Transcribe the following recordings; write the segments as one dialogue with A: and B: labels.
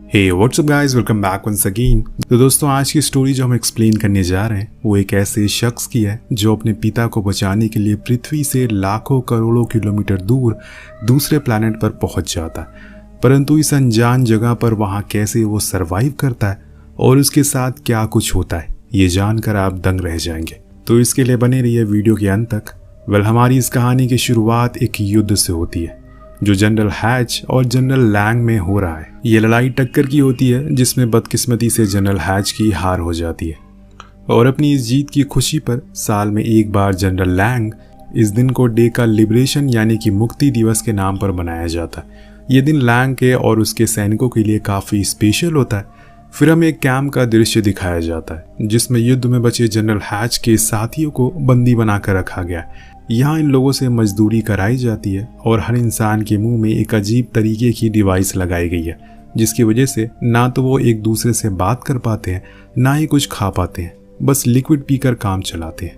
A: हे what's up guys, welcome back once again. तो दोस्तों, आज की स्टोरी जो हम एक्सप्लेन करने जा रहे हैं वो एक ऐसे शख्स की है जो अपने पिता को बचाने के लिए पृथ्वी से लाखों करोड़ों किलोमीटर दूर दूसरे प्लैनेट पर पहुंच जाता है। परंतु इस अनजान जगह पर वहां कैसे वो सरवाइव करता है और उसके साथ क्या कुछ होता है, ये जानकर आप दंग रह जाएंगे। तो इसके लिए बने रहिए वीडियो के अंत तक। हमारी इस कहानी की शुरुआत एक युद्ध से होती है जो जनरल हैच और जनरल लैंग में हो रहा है। ये लड़ाई टक्कर की होती है जिसमें बदकिस्मती से जनरल हैच की हार हो जाती है और अपनी इस जीत की खुशी पर साल में एक बार जनरल लैंग इस दिन को डे का लिबरेशन यानी कि मुक्ति दिवस के नाम पर मनाया जाता है। ये दिन लैंग के और उसके सैनिकों के लिए काफ़ी स्पेशल होता है। फिर हमें एक कैंप का दृश्य दिखाया जाता है जिसमें युद्ध में बचे जनरल हैच के साथियों को बंदी बनाकर रखा गया है। यहाँ इन लोगों से मजदूरी कराई जाती है और हर इंसान के मुंह में एक अजीब तरीके की डिवाइस लगाई गई है जिसकी वजह से ना तो वो एक दूसरे से बात कर पाते हैं ना ही कुछ खा पाते हैं, बस लिक्विड पीकर काम चलाते हैं।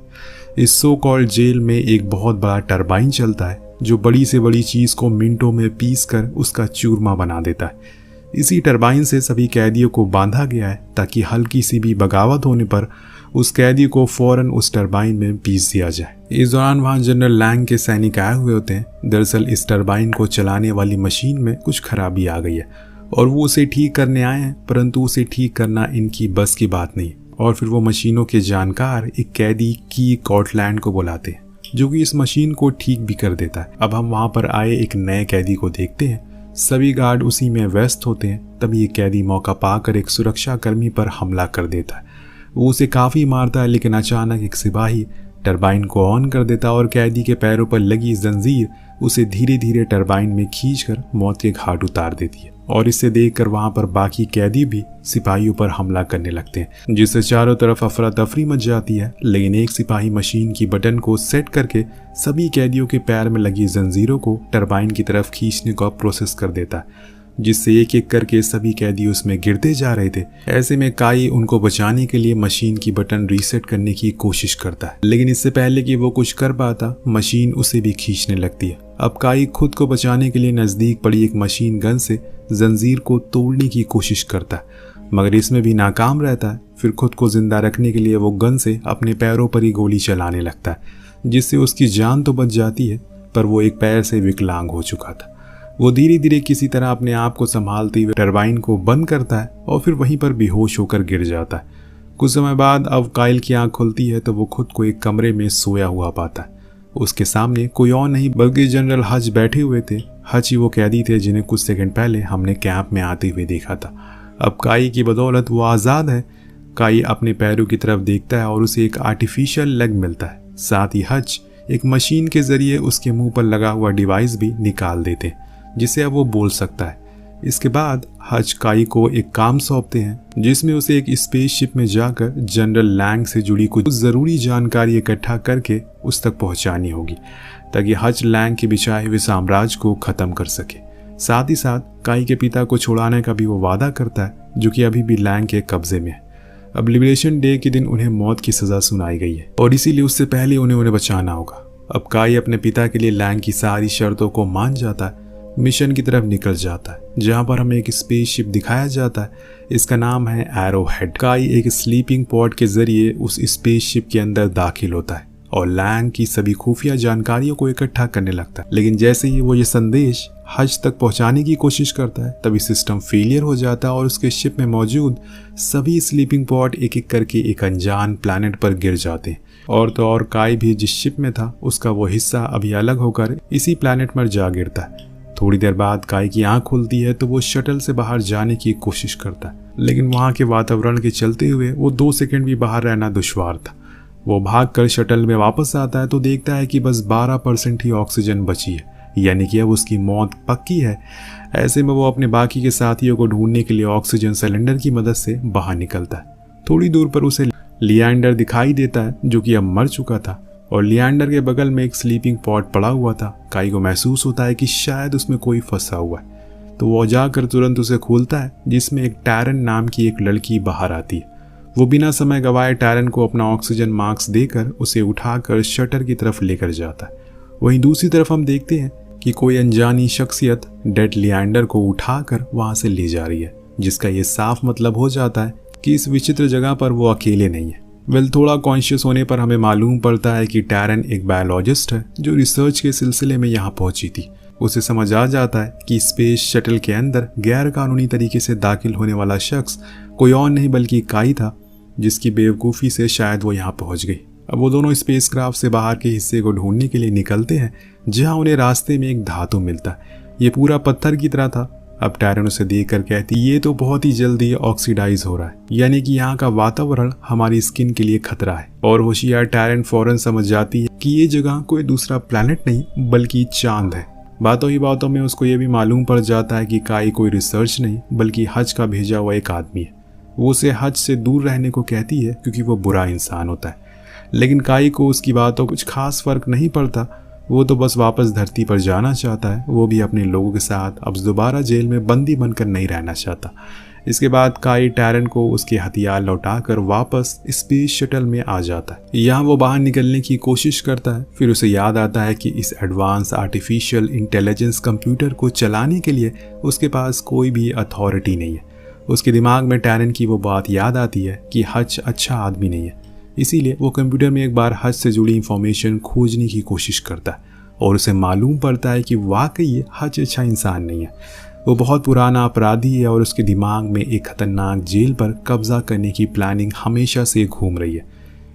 A: इस सो कॉल्ड जेल में एक बहुत बड़ा टरबाइन चलता है जो बड़ी से बड़ी चीज़ को मिनटों में पीस कर उसका चूरमा बना देता है। इसी टरबाइन से सभी कैदियों को बांधा गया है ताकि हल्की सी भी बगावत होने पर उस कैदी को फौरन उस टरबाइन में पीस दिया जाए। इस दौरान वहां जनरल लैंग के सैनिक आए हुए होते हैं। दरअसल इस टरबाइन को चलाने वाली मशीन में कुछ खराबी आ गई है और वो उसे ठीक करने आए हैं, परंतु उसे ठीक करना इनकी बस की बात नहीं। और फिर वो मशीनों के जानकार एक कैदी की कॉटलैंड को बुलाते हैं जो कि इस मशीन को ठीक भी कर देता है। अब हम वहां पर आए एक नए कैदी को देखते हैं। सभी गार्ड उसी में व्यस्त होते हैं। तभी ये कैदी मौका पाकर एक सुरक्षा कर्मी पर हमला कर देता है। वो उसे काफ़ी मारता है, लेकिन अचानक एक सिपाही टरबाइन को ऑन कर देता और कैदी के पैरों पर लगी जंजीर उसे धीरे धीरे टरबाइन में खींचकर मौत के घाट उतार देती है। और इसे देखकर वहां पर बाकी कैदी भी सिपाहियों पर हमला करने लगते हैं जिससे चारों तरफ अफरा तफरी मच जाती है। लेकिन एक सिपाही मशीन की बटन को सेट करके सभी कैदियों के पैर में लगी जंजीरों को टरबाइन की तरफ खींचने का प्रोसेस कर देता है जिससे एक एक करके सभी कैदी उसमें गिरते जा रहे थे। ऐसे में काई उनको बचाने के लिए मशीन की बटन रीसेट करने की कोशिश करता है, लेकिन इससे पहले कि वो कुछ कर पाता मशीन उसे भी खींचने लगती है। अब काई खुद को बचाने के लिए नज़दीक पड़ी एक मशीन गन से जंजीर को तोड़ने की कोशिश करता है, मगर इसमें भी नाकाम रहता है। फिर खुद को जिंदा रखने के लिए वो गन से अपने पैरों पर ही गोली चलाने लगता है जिससे उसकी जान तो बच जाती है, पर वो एक पैर से विकलांग हो चुका था। वो धीरे धीरे किसी तरह अपने आप को संभालते हुए टरबाइन को बंद करता है और फिर वहीं पर बेहोश होकर गिर जाता है। कुछ समय बाद अब काइल की आंख खुलती है तो वो खुद को एक कमरे में सोया हुआ पाता है। उसके सामने कोई और नहीं बल्कि जनरल हच बैठे हुए थे। हच ही वो कैदी थे जिन्हें कुछ सेकंड पहले हमने कैंप में आते हुए देखा था। अब काई की बदौलत वो आज़ाद है। काई अपने पैरों की तरफ देखता है और उसे एक आर्टिफिशियल लेग मिलता है। साथ ही हच एक मशीन के जरिए उसके मुंह पर लगा हुआ डिवाइस भी निकाल देते हैं जिससे अब वो बोल सकता है। इसके बाद हच काई को एक काम सौंपते हैं जिसमें उसे एक स्पेसशिप में जाकर जनरल लैंग से जुड़ी कुछ ज़रूरी जानकारी इकट्ठा करके उस तक पहुंचानी होगी ताकि हच लैंग के बिछाए हुए साम्राज्य को ख़त्म कर सके। साथ ही साथ काई के पिता को छुड़ाने का भी वो वादा करता है जो कि अभी भी लैंग के कब्जे में है। अब लिबरेशन डे के दिन उन्हें मौत की सज़ा सुनाई गई है और इसीलिए उससे पहले उन्हें बचाना होगा। अब काई अपने पिता के लिए लैंग की सारी शर्तों को मान जाता है, मिशन की तरफ निकल जाता है जहां पर हमें एक स्पेसशिप दिखाया जाता है। इसका नाम है एरो हेड। काई एक स्लीपिंग पॉड के जरिए उस स्पेसशिप के अंदर दाखिल होता है और लैंग की सभी खुफिया जानकारियों को इकट्ठा करने लगता है। लेकिन जैसे ही वो ये संदेश हज तक पहुंचाने की कोशिश करता है तभी सिस्टम फेलियर हो जाता है और उसके शिप में मौजूद सभी स्लीपिंग पॉड एक एक करके एक अनजान प्लैनेट पर गिर जाते हैं। और तो और काई भी जिस शिप में था उसका वो हिस्सा अभी अलग होकर इसी प्लैनेट पर जा गिरता है। थोड़ी देर बाद काई की आंख खुलती है तो वो शटल से बाहर जाने की कोशिश करता है, लेकिन वहां के वातावरण के चलते हुए वो 2 सेकंड भी बाहर रहना दुश्वार था। वो भागकर शटल में वापस आता है तो देखता है कि बस 12% ही ऑक्सीजन बची है, यानी कि अब उसकी मौत पक्की है। ऐसे में वो अपने बाकी के साथियों को ढूंढने के लिए ऑक्सीजन सिलेंडर की मदद से बाहर निकलता है। थोड़ी दूर पर उसे लियांडर दिखाई देता है जो कि अब मर चुका था और लियांडर के बगल में एक स्लीपिंग पॉड पड़ा हुआ था। काई को महसूस होता है कि शायद उसमें कोई फंसा हुआ है तो वो जाकर तुरंत उसे खोलता है जिसमें एक टैरन नाम की एक लड़की बाहर आती है। वो बिना समय गवाए टैरन को अपना ऑक्सीजन मास्क देकर उसे उठाकर शटर की तरफ लेकर जाता है। वहीं दूसरी तरफ हम देखते हैं कि कोई अनजानी शख्सियत डेड लियांडर को उठाकर वहां से ले जा रही है। जिसका ये साफ मतलब हो जाता है कि इस विचित्र जगह पर वो अकेले नहीं है। थोड़ा कॉन्शियस होने पर हमें मालूम पड़ता है कि टैरन एक बायोलॉजिस्ट है जो रिसर्च के सिलसिले में यहाँ पहुंची थी। उसे समझ आ जाता है कि स्पेस शटल के अंदर गैर कानूनी तरीके से दाखिल होने वाला शख्स कोई और नहीं बल्कि काई था, जिसकी बेवकूफ़ी से शायद वो यहाँ पहुंच गई। अब वो दोनों स्पेसक्राफ्ट से बाहर के हिस्से को ढूंढने के लिए निकलते हैं, जहाँ उन्हें रास्ते में एक धातु मिलता है। ये पूरा पत्थर की तरह था। अब टैरन उसे देखकर कहती, ये तो बहुत ही जल्दी ऑक्सीडाइज हो रहा है, यानी कि यहाँ का वातावरण हमारी स्किन के लिए खतरा है। और होशियार टैरन फौरन समझ जाती है कि ये जगह कोई दूसरा प्लैनेट नहीं बल्कि चांद है। बातों ही बातों में उसको ये भी मालूम पड़ जाता है कि काई कोई रिसर्च नहीं बल्कि हज का भेजा हुआ एक आदमी है। वो उसे हज से दूर रहने को कहती है क्योंकि वो बुरा इंसान होता है, लेकिन काई को उसकी बातों कुछ खास फर्क नहीं पड़ता। वो तो बस वापस धरती पर जाना चाहता है, वो भी अपने लोगों के साथ। अब दोबारा जेल में बंदी बनकर नहीं रहना चाहता। इसके बाद काई टैरन को उसके हथियार लौटाकर वापस स्पेस शटल में आ जाता है। यहाँ वो बाहर निकलने की कोशिश करता है। फिर उसे याद आता है कि इस एडवांस आर्टिफिशियल इंटेलिजेंस कंप्यूटर को चलाने के लिए उसके पास कोई भी अथॉरिटी नहीं है। उसके दिमाग में टैरन की वो बात याद आती है कि हज अच्छा आदमी नहीं है, इसीलिए वो कंप्यूटर में एक बार हज से जुड़ी इंफॉर्मेशन खोजने की कोशिश करता है और उसे मालूम पड़ता है कि वाकई हज अच्छा इंसान नहीं है। वो बहुत पुराना अपराधी है और उसके दिमाग में एक खतरनाक जेल पर कब्जा करने की प्लानिंग हमेशा से घूम रही है।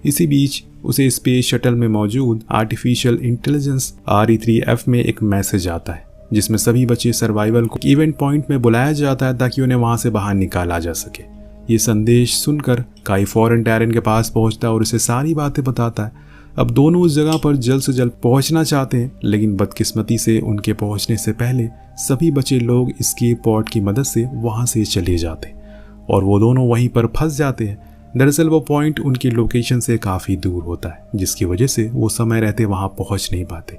A: इसी बीच उसे स्पेस शटल में मौजूद आर्टिफिशियल इंटेलिजेंस RE3F में एक मैसेज आता है, जिसमें सभी बच्चे सर्वाइवल को इवेंट पॉइंट में बुलाया जाता है ताकि उन्हें वहां से बाहर निकाला जा सके। ये संदेश सुनकर काई फौरन टैरन के पास पहुंचता है और उसे सारी बातें बताता है। अब दोनों उस जगह पर जल्द से जल्द पहुंचना चाहते हैं, लेकिन बदकिस्मती से उनके पहुंचने से पहले सभी बचे लोग एस्केप पॉड की मदद से वहां से चले जाते हैं और वो दोनों वहीं पर फंस जाते हैं। दरअसल वो पॉइंट उनकी लोकेशन से काफ़ी दूर होता है, जिसकी वजह से वो समय रहते वहां पहुंच नहीं पाते।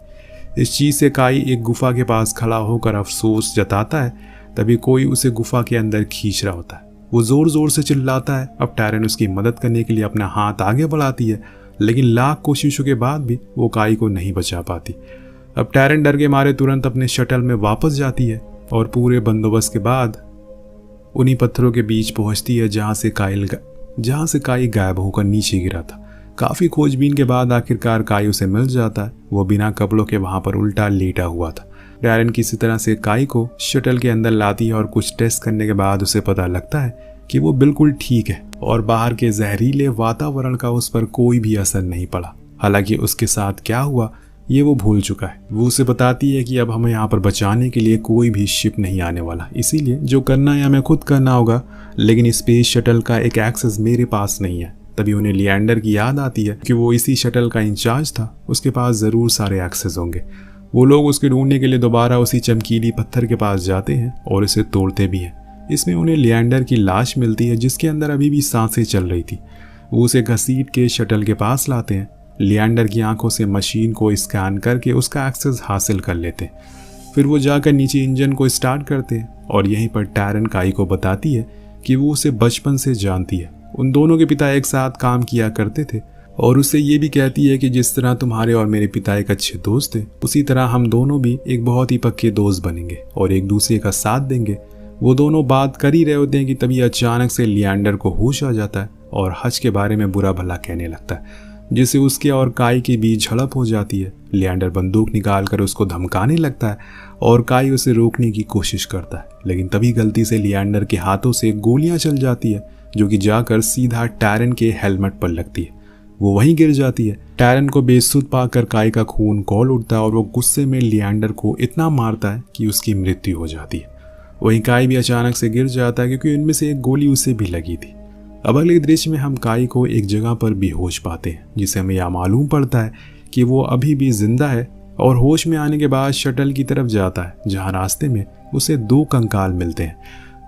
A: इस चीज़ से काई एक गुफा के पास खड़ा होकर अफसोस जताता है। तभी कोई उसे गुफा के अंदर खींच रहा होता है। वो ज़ोर ज़ोर से चिल्लाता है। अब टैरन उसकी मदद करने के लिए अपना हाथ आगे बढ़ाती है, लेकिन लाख कोशिशों के बाद भी वो काई को नहीं बचा पाती। अब टैरन डर के मारे तुरंत अपने शटल में वापस जाती है और पूरे बंदोबस्त के बाद उन्हीं पत्थरों के बीच पहुंचती है जहां से काई गायब होकर नीचे गिरा था। काफ़ी खोजबीन के बाद आखिरकार काई उसे मिल जाता है। वो बिना कपड़ों के वहां पर उल्टा लेटा हुआ था। टैरन किसी तरह से काई को शटल के अंदर लाती है और कुछ टेस्ट करने के बाद उसे पता लगता है कि वो बिल्कुल ठीक है और बाहर के जहरीले वातावरण का उस पर कोई भी असर नहीं पड़ा। हालांकि उसके साथ क्या हुआ ये वो भूल चुका है। वो उसे बताती है कि अब हमें यहाँ पर बचाने के लिए कोई भी शिप नहीं आने वाला, इसीलिए जो करना है हमें खुद करना होगा। लेकिन स्पेस शटल का एक एक्सेस मेरे पास नहीं है। तभी उन्हें लिएंडर की याद आती है कि वो इसी शटल का इंचार्ज था, उसके पास ज़रूर सारे एक्सेस होंगे। वो लोग उसके ढूंढने के लिए दोबारा उसी चमकीली पत्थर के पास जाते हैं और इसे तोड़ते भी हैं। इसमें उन्हें लिएंडर की लाश मिलती है जिसके अंदर अभी भी सांसें चल रही थी। वो उसे घसीट के शटल के पास लाते हैं। लिएंडर की आंखों से मशीन को स्कैन करके उसका एक्सेस हासिल कर लेते हैं। फिर वो जाकर नीचे इंजन को स्टार्ट करते हैं और यहीं पर टैरन काई को बताती है कि वो उसे बचपन से जानती है। उन दोनों के पिता एक साथ काम किया करते थे और उससे ये भी कहती है कि जिस तरह तुम्हारे और मेरे पिता एक अच्छे दोस्त थे, उसी तरह हम दोनों भी एक बहुत ही पक्के दोस्त बनेंगे और एक दूसरे का साथ देंगे। वो दोनों बात कर ही रहे होते हैं कि तभी अचानक से लिएंडर को होश आ जाता है और हज के बारे में बुरा भला कहने लगता है, जिससे उसके और काई के बीच झड़प हो जाती है। लिएंडर बंदूक निकालकर उसको धमकाने लगता है और काई उसे रोकने की कोशिश करता है, लेकिन तभी गलती से लिएंडर के हाथों से गोलियां चल जाती है जो कि जाकर सीधा टैरन के हेलमेट पर लगती है। वो वहीं गिर जाती है। टैरन को बेसुध पाकर काई का खून खौल उठता है और वो गुस्से में लिएंडर को इतना मारता है कि उसकी मृत्यु हो जाती है। वहीं काई भी अचानक से गिर जाता है क्योंकि इनमें से एक गोली उसे भी लगी थी। अब अगले दृश्य में हम काई को एक जगह पर बेहोश पाते हैं, जिससे हमें यह मालूम पड़ता है कि वो अभी भी जिंदा है और होश में आने के बाद शटल की तरफ जाता है, जहाँ रास्ते में उसे 2 कंकाल मिलते हैं,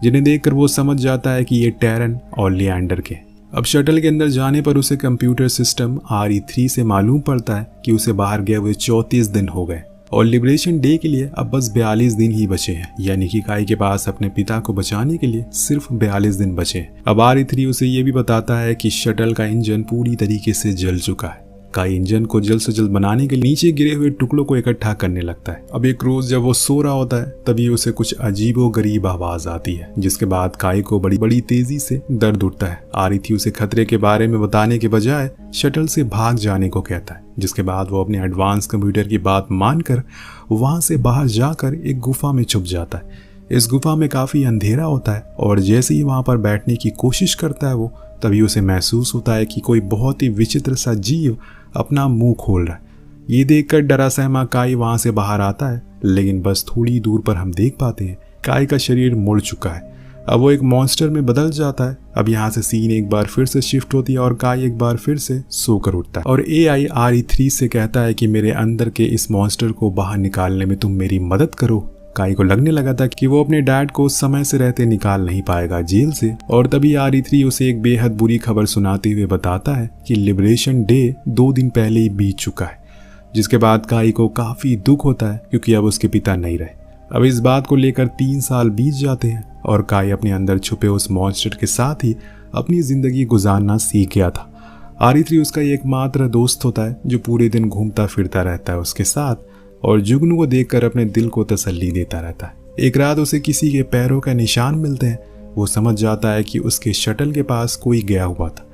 A: जिन्हें देखकर वो समझ जाता है कि ये टैरन और लिएंडर के। अब शटल के अंदर जाने पर उसे कंप्यूटर सिस्टम RE3 से मालूम पड़ता है कि उसे बाहर गए हुए 34 दिन हो गए और लिबरेशन डे के लिए अब बस 42 दिन ही बचे हैं, यानी कि काई के पास अपने पिता को बचाने के लिए सिर्फ 42 दिन बचे हैं। अब RE3 उसे ये भी बताता है कि शटल का इंजन पूरी तरीके से जल चुका है काई इंजन को जल्द से जल्द बनाने के लिए नीचे गिरे हुए टुकड़ों को इकट्ठा करने लगता है। अब एक रोज जब वो सो रहा होता है तभी उसे कुछ अजीबोगरीब आवाज आती है, जिसके बाद काई को बड़ी बड़ी तेजी से दर्द उठता है। आरिथी उसे खतरे के बारे में बताने के बजाय शटल से भाग जाने को कहता है, जिसके बाद वो अपने एडवांस कंप्यूटर की बात मानकर वहां से बाहर जाकर एक गुफा में छुप जाता है। इस गुफा में काफी अंधेरा होता है और जैसे ही वहां पर बैठने की कोशिश करता है वो, तभी उसे महसूस होता है कि कोई बहुत ही विचित्र सा जीव अपना मुंह खोल रहा है। ये देखकर डरा सहमा काई वहां से बाहर आता है, लेकिन बस थोड़ी दूर पर हम देख पाते हैं काई का शरीर मुड़ चुका है। अब वो एक मॉन्स्टर में बदल जाता है। अब यहाँ से सीन एक बार फिर से शिफ्ट होती है और काई एक बार फिर से सोकर उठता है और AI RE3 से कहता है कि मेरे अंदर के इस मॉन्स्टर को बाहर निकालने में तुम मेरी मदद करो। काई को लगने लगा था कि वो अपने डैड को समय से रहते निकाल नहीं पाएगा जेल से, और तभी RE3 उसे एक बेहद बुरी खबर सुनाते हुए बताता है कि लिबरेशन डे 2 दिन पहले ही बीत चुका है। जिसके बाद काई को काफी दुख होता है क्योंकि अब उसके पिता नहीं रहे। अब इस बात को लेकर 3 साल बीत जाते हैं और काई अपने अंदर छुपे उस मॉन्स्टर के साथ ही अपनी जिंदगी गुजारना सीख गया था। RE3 उसका एकमात्र दोस्त होता है जो पूरे दिन घूमता फिरता रहता है उसके साथ और जुगनू को देखकर अपने दिल को तसल्ली देता रहता है। एक रात उसे किसी के पैरों का निशान मिलते हैं। वो समझ जाता है कि उसके शटल के पास कोई गया हुआ था।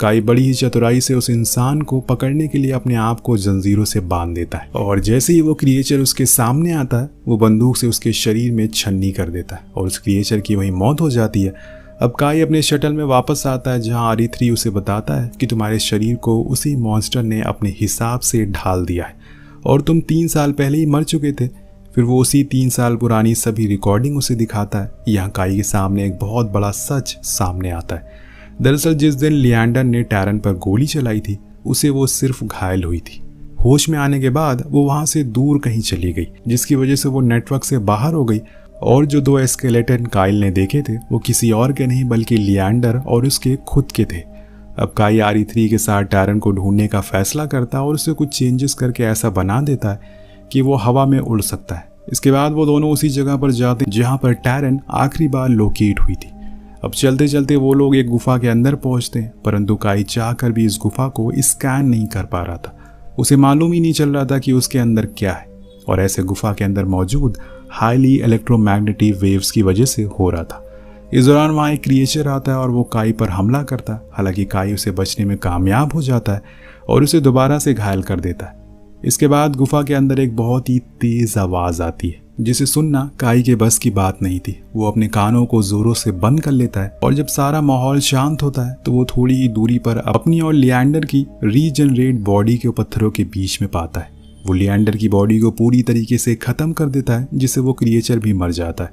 A: काई बड़ी ही चतुराई से उस इंसान को पकड़ने के लिए अपने आप को जंजीरों से बांध देता है और जैसे ही वो क्रिएचर उसके सामने आता है वो बंदूक से उसके शरीर में छन्नी कर देता है और उस क्रिएचर की वहीं मौत हो जाती है। अब काई अपने शटल में वापस आता है जहां RE3 उसे बताता है कि तुम्हारे शरीर को उसी मॉन्स्टर ने अपने हिसाब से ढाल दिया है और तुम 3 साल पहले ही मर चुके थे। फिर वो उसी 3 साल पुरानी सभी रिकॉर्डिंग उसे दिखाता है। यहाँ काई के सामने एक बहुत बड़ा सच सामने आता है। दरअसल जिस दिन लिएंडर ने टैरन पर गोली चलाई थी उसे वो सिर्फ घायल हुई थी। होश में आने के बाद वो वहां से दूर कहीं चली गई, जिसकी वजह से वो नेटवर्क से बाहर हो गई और जो 2 स्केलेटन काइल ने देखे थे वो किसी और के नहीं बल्कि लिएंडर और उसके खुद के थे। अब काई RE3 के साथ टैरन को ढूंढने का फैसला करता है और उसे कुछ चेंजेस करके ऐसा बना देता है कि वो हवा में उड़ सकता है। इसके बाद वो दोनों उसी जगह पर जाते जहां पर टैरन आखिरी बार लोकेट हुई थी। अब चलते चलते वो लोग एक गुफा के अंदर पहुंचते हैं, परंतु काई चाहकर भी इस गुफा को स्कैन नहीं कर पा रहा था। उसे मालूम ही नहीं चल रहा था कि उसके अंदर क्या है और ऐसे गुफा के अंदर मौजूद हाईली इलेक्ट्रोमैग्नेटिक वेव्स की वजह से हो रहा था। इस दौरान वहाँ एक क्रिएचर आता है और वो काई पर हमला करता है। हालांकि काई उसे बचने में कामयाब हो जाता है और उसे दोबारा से घायल कर देता है। इसके बाद गुफा के अंदर एक बहुत ही तेज आवाज आती है जिसे सुनना काई के बस की बात नहीं थी। वो अपने कानों को जोरों से बंद कर लेता है और जब सारा माहौल शांत होता है तो वो थोड़ी ही दूरी पर अपनी और लिएंडर की रीजनरेट बॉडी के पत्थरों के बीच में पाता है। वो लिएंडर की बॉडी को पूरी तरीके से खत्म कर देता है जिससे वो क्रिएचर भी मर जाता है,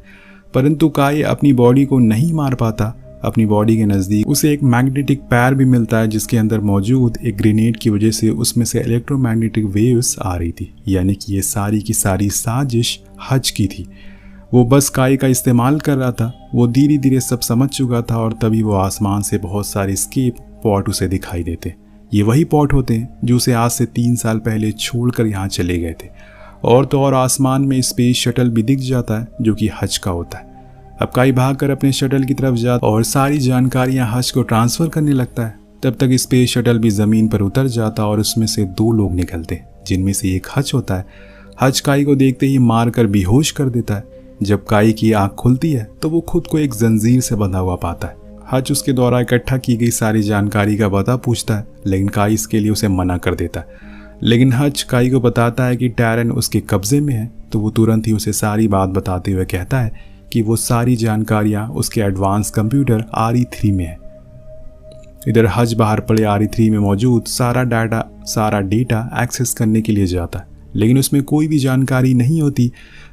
A: परंतु काई अपनी बॉडी को नहीं मार पाता। अपनी बॉडी के नज़दीक उसे एक मैग्नेटिक पैर भी मिलता है जिसके अंदर मौजूद एक ग्रेनेड की वजह से उसमें से इलेक्ट्रोमैग्नेटिक वेव्स आ रही थी, यानी कि ये सारी की सारी साजिश हज की थी। वो बस काई का इस्तेमाल कर रहा था। वो धीरे धीरे सब समझ चुका था और तभी वो आसमान से बहुत सारे स्केप पॉट उसे दिखाई देते। ये वही पॉट होते हैं जो उसे आज से 3 साल पहले छोड़कर यहाँ चले गए थे। और तो और आसमान में स्पेस शटल भी दिख जाता है जो कि हज का होता है। अब काई भागकर अपने शटल की तरफ जाता और सारी जानकारियां हज को ट्रांसफर करने लगता है। तब तक स्पेस शटल भी जमीन पर उतर जाता और उसमें से 2 लोग निकलते जिनमें से एक हज होता है। हज काई को देखते ही मारकर बेहोश कर देता है। जब काई की आंख खुलती है तो वो खुद को एक जंजीर से बंधा हुआ पाता है। हज उसके द्वारा इकट्ठा की गई सारी जानकारी का पता पूछता है, लेकिन काई इसके लिए उसे मना कर देता है। लेकिन हज काई को बताता है कि टैरन उसके कब्जे में है, तो वो तुरंत ही उसे सारी बात बताते हुए कहता है कि वो सारी जानकारियां उसके एडवांस कंप्यूटर RE3 में है। इधर हज बाहर पड़े RE3 में मौजूद सारा डेटा एक्सेस करने के लिए जाता है, लेकिन उसमें कोई भी जानकारी नहीं होती,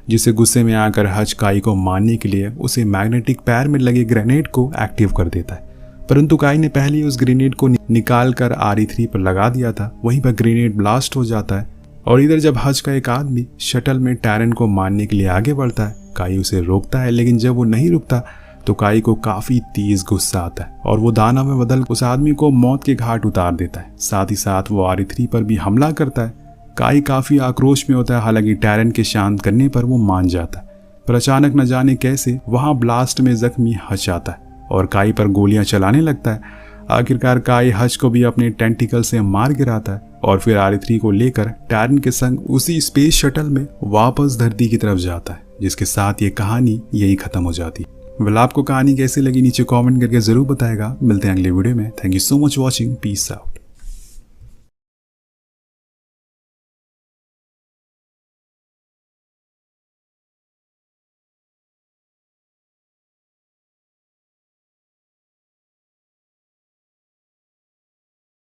A: जिसे गुस्से में आकर हज काई को मारने के लिए उसे मैग्नेटिक पैर में लगे ग्रेनेड को एक्टिव कर देता है। परंतु काई ने पहले ही उस ग्रेनेड को निकाल कर RE3 पर लगा दिया था। वहीं पर ग्रेनेड ब्लास्ट हो जाता है और इधर जब हज का एक आदमी शटल में टैरन को मारने के लिए आगे बढ़ता है, काई उसे रोकता है, लेकिन जब वो नहीं रुकता तो काई को काफी तेज गुस्सा आता है और वो दाना में बदल उस आदमी को मौत के घाट उतार देता है। साथ ही साथ वो RE3 पर भी हमला करता है। काई काफी आक्रोश में होता है, हालांकि टैरन के शांत करने पर वो मान जाता है, पर अचानक न जाने कैसे वहां ब्लास्ट में जख्मी हज आता है और काई पर गोलियां चलाने लगता है। आखिरकार काई हज को भी अपने टेंटिकल से मार गिराता है और फिर R3 को लेकर टैरन के संग उसी स्पेस शटल में वापस धरती की तरफ जाता है, जिसके साथ ये कहानी यही खत्म हो जाती है। वेल, आपको कहानी कैसी लगी नीचे कमेंट करके जरूर बताएगा। मिलते हैं अगले वीडियो में। Thank you so much watching. Peace out.